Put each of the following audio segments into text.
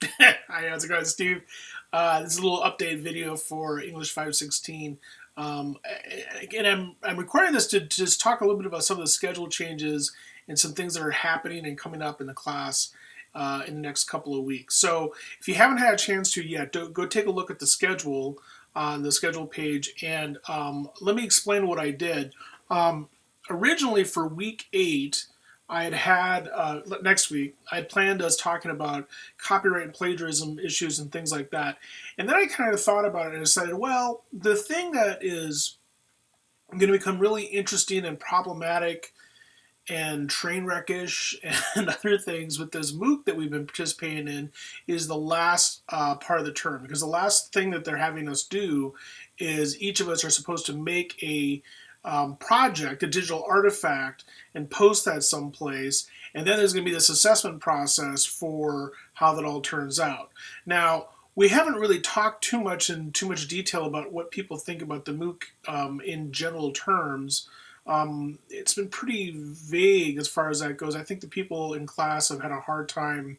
Hi, how's it going, Steve? This is a little updated video for English 516. Um, Again, I'm recording this to just talk a little bit about some of the schedule changes and some things that are happening and coming up in the class in the next couple of weeks. So if you haven't had a chance to yet, go take a look at the schedule on the schedule page, and let me explain what I did. Um, Originally for week 8, I had next week. I had planned us talking about copyright and plagiarism issues and things like that. And then I kind of thought about it and decided, well, the thing that is going to become really interesting and problematic and train wreckish and other things with this MOOC that we've been participating in is the last part of the term. Because the last thing that they're having us do is each of us are supposed to make a project, a digital artifact, and post that someplace. And then there's going to be this assessment process for how that all turns out. Now, we haven't really talked too much in too much detail about what people think about the MOOC in general terms. It's been pretty vague as far as that goes. I think the people in class have had a hard time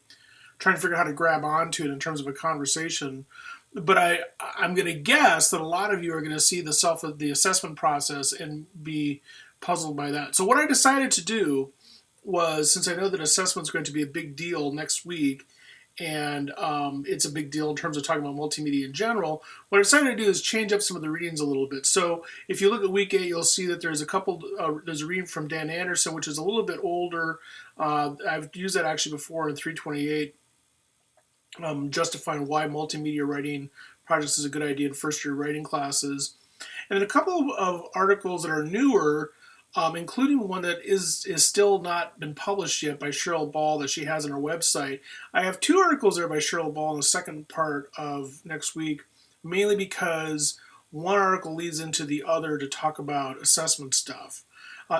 trying to figure out how to grab onto it in terms of a conversation. But I'm going to guess that a lot of you are going to see the assessment process and be puzzled by that. So what I decided to do was, since I know that assessment is going to be a big deal next week, and it's a big deal in terms of talking about multimedia in general. What I decided to do is change up some of the readings a little bit. So if you look at week 8, you'll see that there's a couple. There's a reading from Dan Anderson, which is a little bit older. I've used that actually before in 328, justifying why multimedia writing projects is a good idea in first year writing classes. And then a couple of articles that are newer, including one that is still not been published yet by Cheryl Ball that she has on her website. I have 2 articles there by Cheryl Ball in the second part of next week, mainly because one article leads into the other to talk about assessment stuff.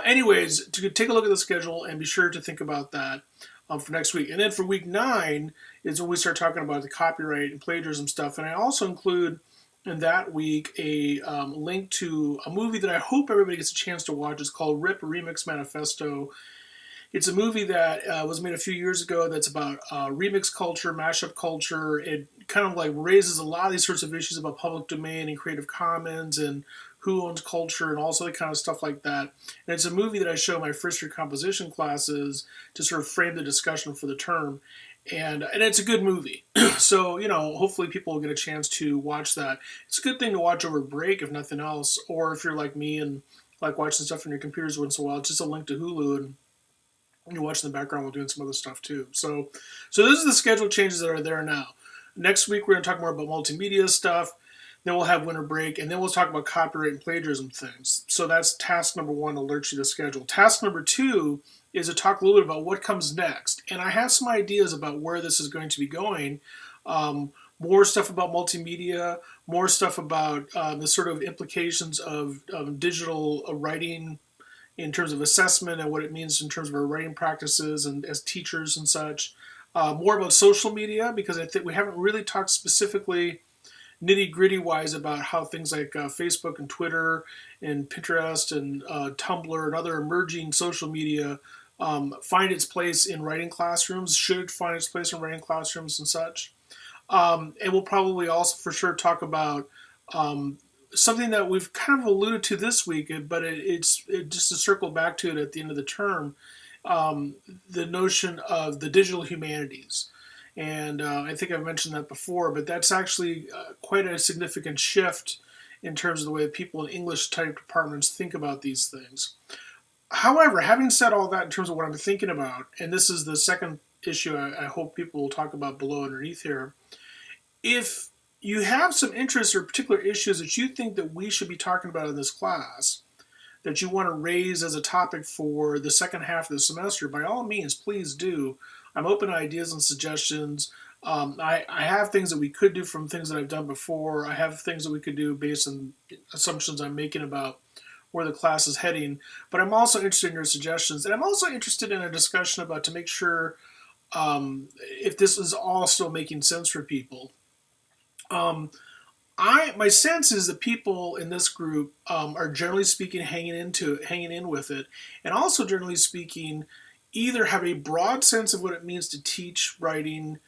Anyways, to take a look at the schedule and be sure to think about that for next week. And then for week 9 is when we start talking about the copyright and plagiarism stuff. And I also include in that week a link to a movie that I hope everybody gets a chance to watch. It's called RIP Remix Manifesto. It's a movie that was made a few years ago that's about remix culture, mashup culture. It kind of like raises a lot of these sorts of issues about public domain and Creative Commons and who owns culture and also the kind of stuff like that. And it's a movie that I show my first year composition classes to sort of frame the discussion for the term. And it's a good movie. So, hopefully people will get a chance to watch that. It's a good thing to watch over break, if nothing else. Or if you're like me and like watching stuff on your computers once in a while, it's just a link to Hulu and you watch in the background while doing some other stuff too. So those are the schedule changes that are there now. Next week we're going to talk more about multimedia stuff. Then we'll have winter break, and then we'll talk about copyright and plagiarism things. So that's task number 1, alert you to schedule. Task number 2 is to talk a little bit about what comes next. And I have some ideas about where this is going to be going. More stuff about multimedia, more stuff about the sort of implications of digital writing in terms of assessment and what it means in terms of our writing practices and as teachers and such. More about social media, because I think we haven't really talked specifically nitty gritty wise about how things like Facebook and Twitter and Pinterest and Tumblr and other emerging social media find its place in writing classrooms, should it find its place in writing classrooms and such. And we'll probably also for sure talk about something that we've kind of alluded to this week, but it's just to circle back to it at the end of the term, the notion of the digital humanities. And I think I've mentioned that before, but that's actually quite a significant shift in terms of the way that people in English type departments think about these things. However, having said all that in terms of what I'm thinking about, and this is the second issue I hope people will talk about below underneath here, if you have some interests or particular issues that you think that we should be talking about in this class, that you want to raise as a topic for the second half of the semester, by all means, please do. I'm open to ideas and suggestions. I have things that we could do from things that I've done before. I have things that we could do based on assumptions I'm making about where the class is heading. But I'm also interested in your suggestions. And I'm also interested in a discussion about to make sure if this is all still making sense for people. Um, my sense is that people in this group are generally speaking hanging in with it, and also generally speaking, either have a broad sense of what it means to teach writing,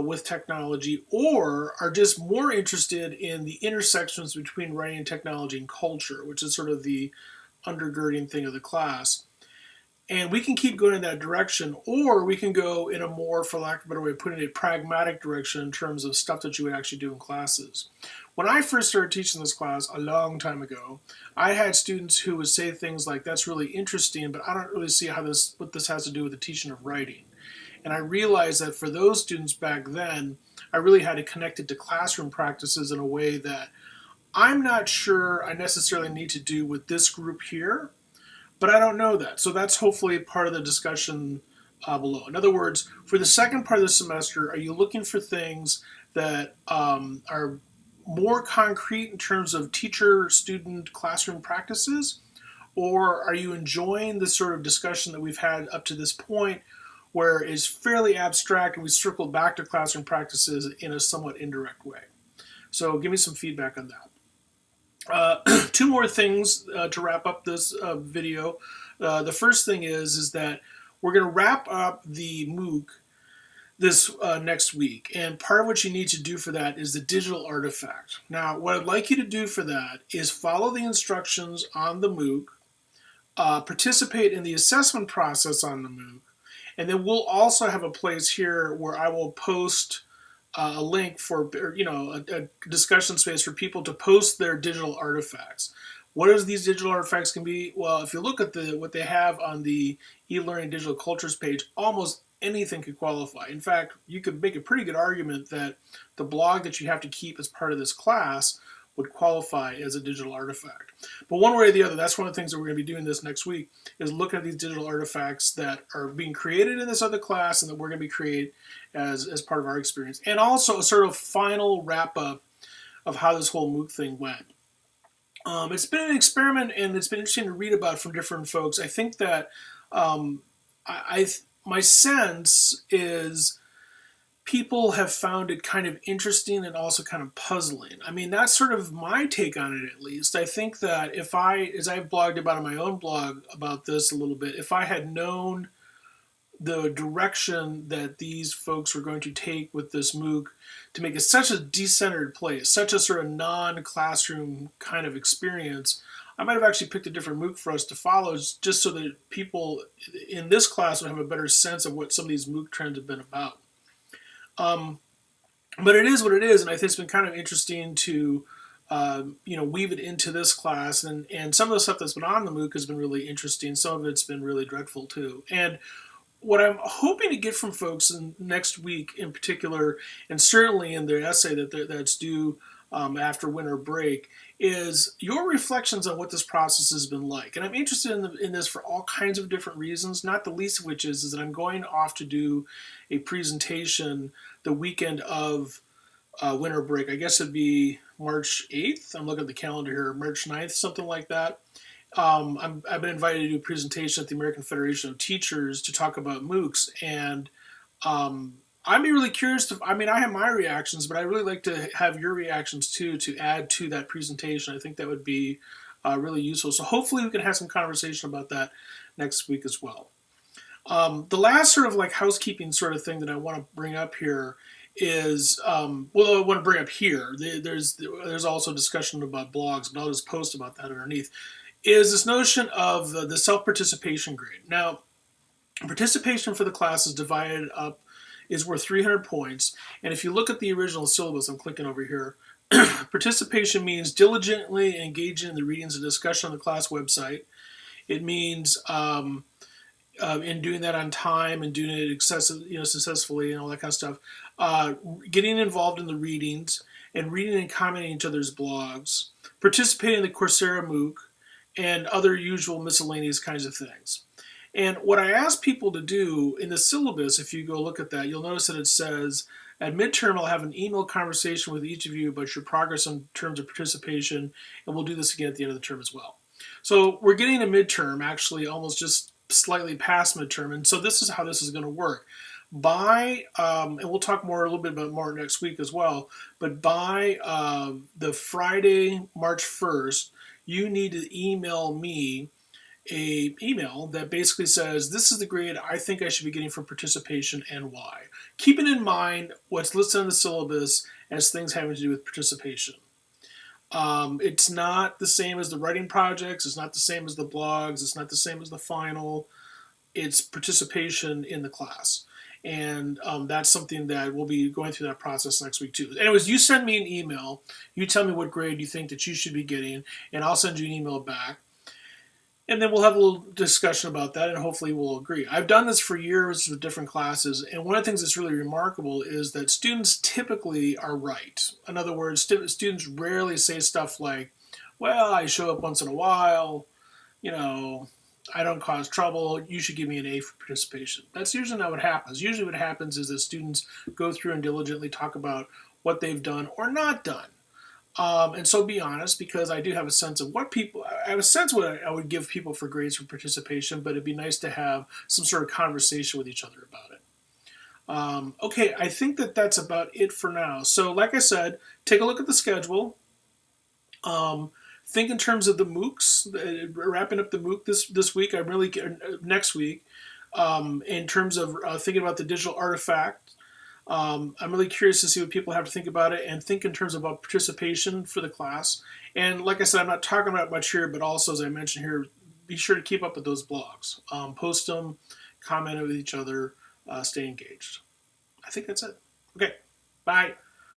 with technology, or are just more interested in the intersections between writing and technology and culture, which is sort of the undergirding thing of the class. And we can keep going in that direction, or we can go in a more, for lack of a better way of putting it, pragmatic direction in terms of stuff that you would actually do in classes. When I first started teaching this class a long time ago, I had students who would say things like, "That's really interesting, but I don't really see what this has to do with the teaching of writing." And I realized that for those students back then, I really had to connect it to classroom practices in a way that I'm not sure I necessarily need to do with this group here, but I don't know that. So that's hopefully part of the discussion below. In other words, for the second part of the semester, are you looking for things that are more concrete in terms of teacher-student classroom practices? Or are you enjoying the sort of discussion that we've had up to this point where it's fairly abstract and we circled back to classroom practices in a somewhat indirect way? So give me some feedback on that. Two more things to wrap up this video. The first thing is that we're going to wrap up the MOOC this next week, and part of what you need to do for that is the digital artifact. Now, what I'd like you to do for that is follow the instructions on the MOOC, participate in the assessment process on the MOOC, and then we'll also have a place here where I will post a link for, a discussion space for people to post their digital artifacts. What is these digital artifacts can be? Well, if you look at what they have on the e-learning digital cultures page, almost anything could qualify. In fact, you could make a pretty good argument that the blog that you have to keep as part of this class would qualify as a digital artifact. But one way or the other, that's one of the things that we're going to be doing this next week, is looking at these digital artifacts that are being created in this other class and that we're going to be creating as part of our experience. And also a sort of final wrap up of how this whole MOOC thing went. It's been an experiment, and it's been interesting to read about from different folks. I think that my sense is people have found it kind of interesting and also kind of puzzling. I mean, that's sort of my take on it, at least. I think that as I've blogged about on my own blog about this a little bit, if I had known the direction that these folks were going to take with this MOOC to make it such a decentered place, such a sort of non-classroom kind of experience, I might have actually picked a different MOOC for us to follow, just so that people in this class would have a better sense of what some of these MOOC trends have been about. But it is what it is, and I think it's been kind of interesting to weave it into this class, and some of the stuff that's been on the MOOC has been really interesting. Some of it's been really dreadful too. And what I'm hoping to get from folks in next week in particular, and certainly in their essay that's due after winter break, is your reflections on what this process has been like. And I'm interested in this for all kinds of different reasons, not the least of which is that I'm going off to do a presentation the weekend of winter break. I guess it'd be March 8th. I'm looking at the calendar here, March 9th, something like that. I've been invited to do a presentation at the American Federation of Teachers to talk about MOOCs, and I'd be really curious I have my reactions, but I'd really like to have your reactions too, to add to that presentation. I think that would be really useful. So hopefully we can have some conversation about that next week as well. The last sort of like housekeeping sort of thing that I want to bring up here is, I want to bring up here, there's also discussion about blogs, but I'll just post about that underneath, is this notion of the self-participation grade. Now, participation for the class is divided up, is worth 300 points, and if you look at the original syllabus, I'm clicking over here, participation means diligently engaging in the readings and discussion on the class website. It means in doing that on time and doing it successfully and all that kind of stuff, getting involved in the readings and reading and commenting each other's blogs, participating in the Coursera MOOC, and other usual miscellaneous kinds of things. And what I ask people to do in the syllabus, if you go look at that, you'll notice that it says, at midterm, I'll have an email conversation with each of you about your progress in terms of participation, and we'll do this again at the end of the term as well. So we're getting a midterm, actually almost just slightly past midterm, and so this is how this is going to work. And we'll talk a little bit about more next week as well, but by the Friday, March 1st, you need to email me a email that basically says, this is the grade I think I should be getting for participation and why. Keeping in mind what's listed on the syllabus as things having to do with participation. It's not the same as the writing projects. It's not the same as the blogs. It's not the same as the final. It's participation in the class. And that's something that we'll be going through that process next week too. Anyways, you send me an email. You tell me what grade you think that you should be getting, and I'll send you an email back. And then we'll have a little discussion about that, and hopefully we'll agree. I've done this for years with different classes, and one of the things that's really remarkable is that students typically are right. In other words, students rarely say stuff like, well, I show up once in a while, you know, I don't cause trouble, you should give me an A for participation. That's usually not what happens. Usually what happens is that students go through and diligently talk about what they've done or not done. And so be honest, because I do have a sense of I have a sense what I would give people for grades for participation, but it'd be nice to have some sort of conversation with each other about it. Okay, I think that that's about it for now. So like I said, take a look at the schedule. Think in terms of the MOOCs, wrapping up the MOOC this week. I'm really next week. In terms of thinking about the digital artifact, I'm really curious to see what people have to think about it, and think in terms about participation for the class. And like I said, I'm not talking about much here, but also, as I mentioned here, be sure to keep up with those blogs. Post them, comment with each other, stay engaged. I think that's it. Okay, bye.